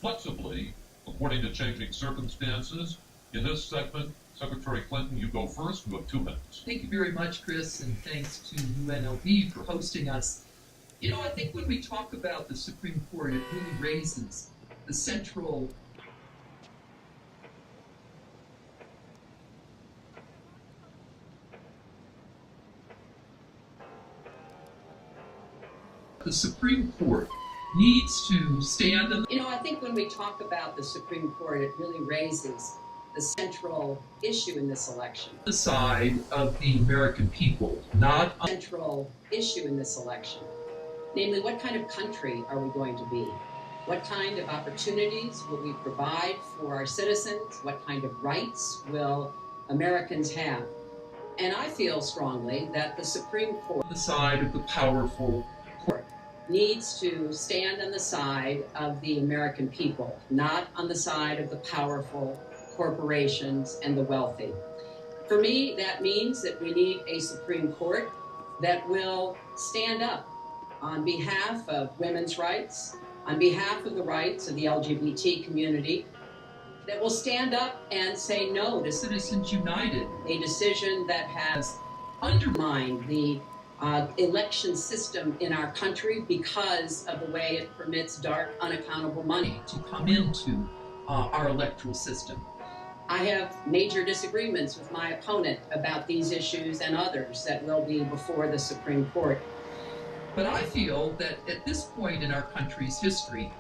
flexibly according to changing circumstances. In this segment, Secretary Clinton, you go first. You have 2 minutes. Thank you very much, Chris, and thanks to UNLV for hosting us. You know, I think when we talk about the Supreme Court, it really raises the central the Supreme Court needs to stand on. You know, I think when we talk about the Supreme Court, it really raises the central issue in this election. The side of the American people, not on central issue in this election. Namely, what kind of country are we going to be? What kind of opportunities will we provide for our citizens? What kind of rights will Americans have? And I feel strongly that the Supreme Court, the side of the powerful court, needs to stand on the side of the American people, not on the side of the powerful corporations and the wealthy. For me, that means that we need a Supreme Court that will stand up on behalf of women's rights, on behalf of the rights of the LGBT community, that will stand up and say no to Citizens United, a decision that has undermined the election system in our country because of the way it permits dark, unaccountable money to come into our electoral system. I have major disagreements with my opponent about these issues and others that will be before the Supreme Court. But I feel that at this point in our country's history,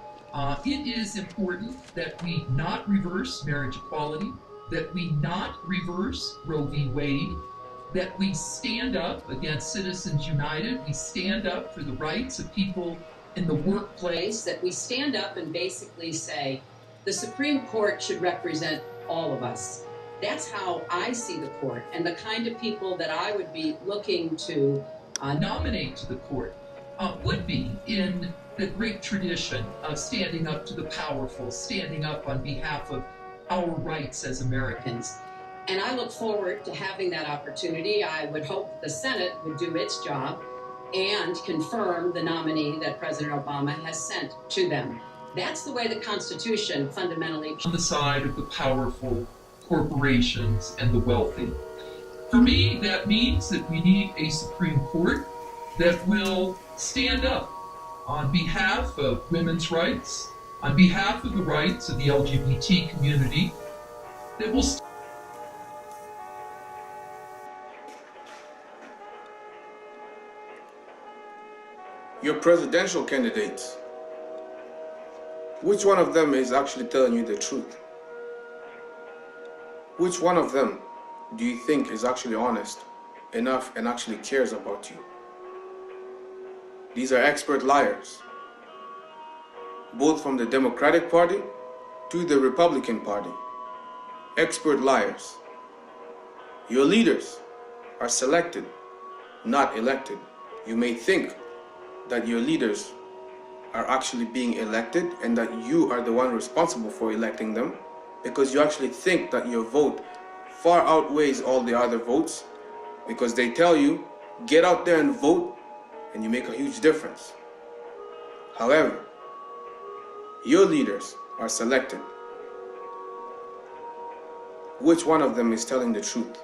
it is important that we not reverse marriage equality, that we not reverse Roe v. Wade, that we stand up against Citizens United, we stand up for the rights of people in the workplace, that we stand up and basically say the Supreme Court should represent all of us. That's how I see the court and the kind of people that I would be looking to nominate to the court would be in the great tradition of standing up to the powerful, standing up on behalf of our rights as Americans. And I look forward to having that opportunity. I would hope the Senate would do its job and confirm the nominee that President Obama has sent to them. That's the way the Constitution fundamentally... On the side of the powerful corporations and the wealthy. For me, that means that we need a Supreme Court that will stand up on behalf of women's rights, on behalf of the rights of the LGBT community, that will... Your presidential candidates, which one of them is actually telling you the truth? Which one of them do you think is actually honest enough and actually cares about you? These are expert liars, both from the Democratic Party to the Republican Party. Expert liars. Your leaders are selected, not elected. You may think that your leaders are actually being elected and that you are the one responsible for electing them because you actually think that your vote far outweighs all the other votes because they tell you, get out there and vote and you make a huge difference. However, your leaders are selected. Which one of them is telling the truth?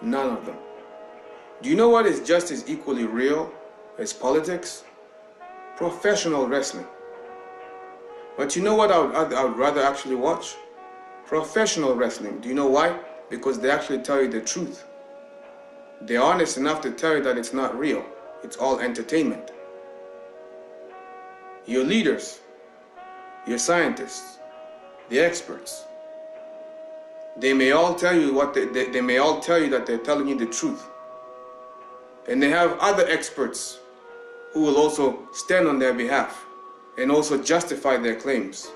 None of them. Do you know what is just as equally real as politics? Professional wrestling. But you know what I would rather actually watch? Professional wrestling. Do you know why? Because they actually tell you the truth. They're honest enough to tell you that it's not real. It's all entertainment. Your leaders, your scientists, the experts, they may all tell you they may all tell you that they're telling you the truth. And they have other experts who will also stand on their behalf and also justify their claims.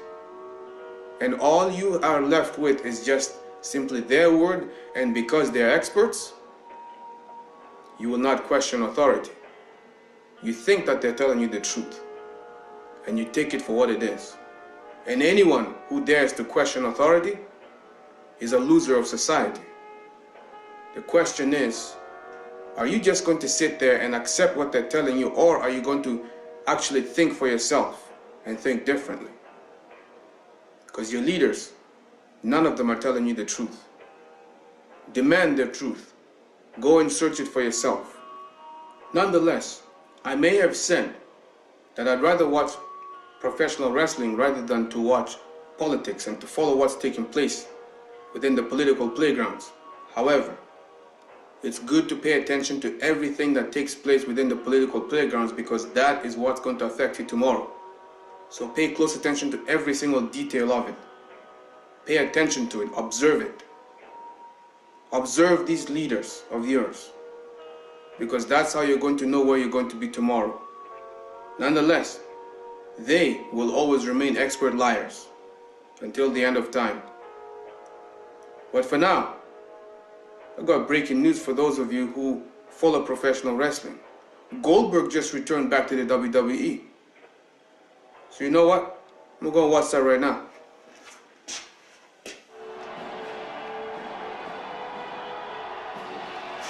And all you are left with is just simply their word, and because they're experts, you will not question authority. You think that they're telling you the truth, and you take it for what it is. And anyone who dares to question authority is a loser of society. The question is, are you just going to sit there and accept what they're telling you, or are you going to actually think for yourself and think differently? Because your leaders, none of them are telling you the truth. Demand their truth. Go and search it for yourself. Nonetheless, I may have said that I'd rather watch professional wrestling rather than to watch politics and to follow what's taking place within the political playgrounds. However, it's good to pay attention to everything that takes place within the political playgrounds, because that is what's going to affect you tomorrow. So pay close attention to every single detail of it. Pay attention to it, observe it. Observe these leaders of yours, because that's how you're going to know where you're going to be tomorrow. Nonetheless, they will always remain expert liars until the end of time. But for now, I got breaking news for those of you who follow professional wrestling. Goldberg just returned back to the WWE. So you know what? I'm going to watch that right now.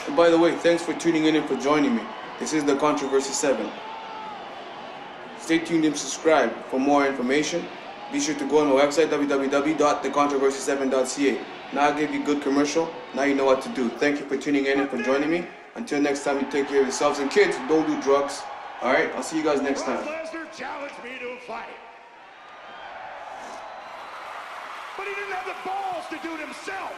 And by the way, thanks for tuning in and for joining me. This is The Controversy 7. Stay tuned and subscribe for more information. Be sure to go on our website, www.thecontroversy7.ca. Now I gave you a good commercial. Now you know what to do. Thank you for tuning in and for joining me. Until next time, you take care of yourselves. And kids, don't do drugs. Alright, I'll see you guys next time. Brock Lesnar challenged me to a fight. But he didn't have the balls to do it himself.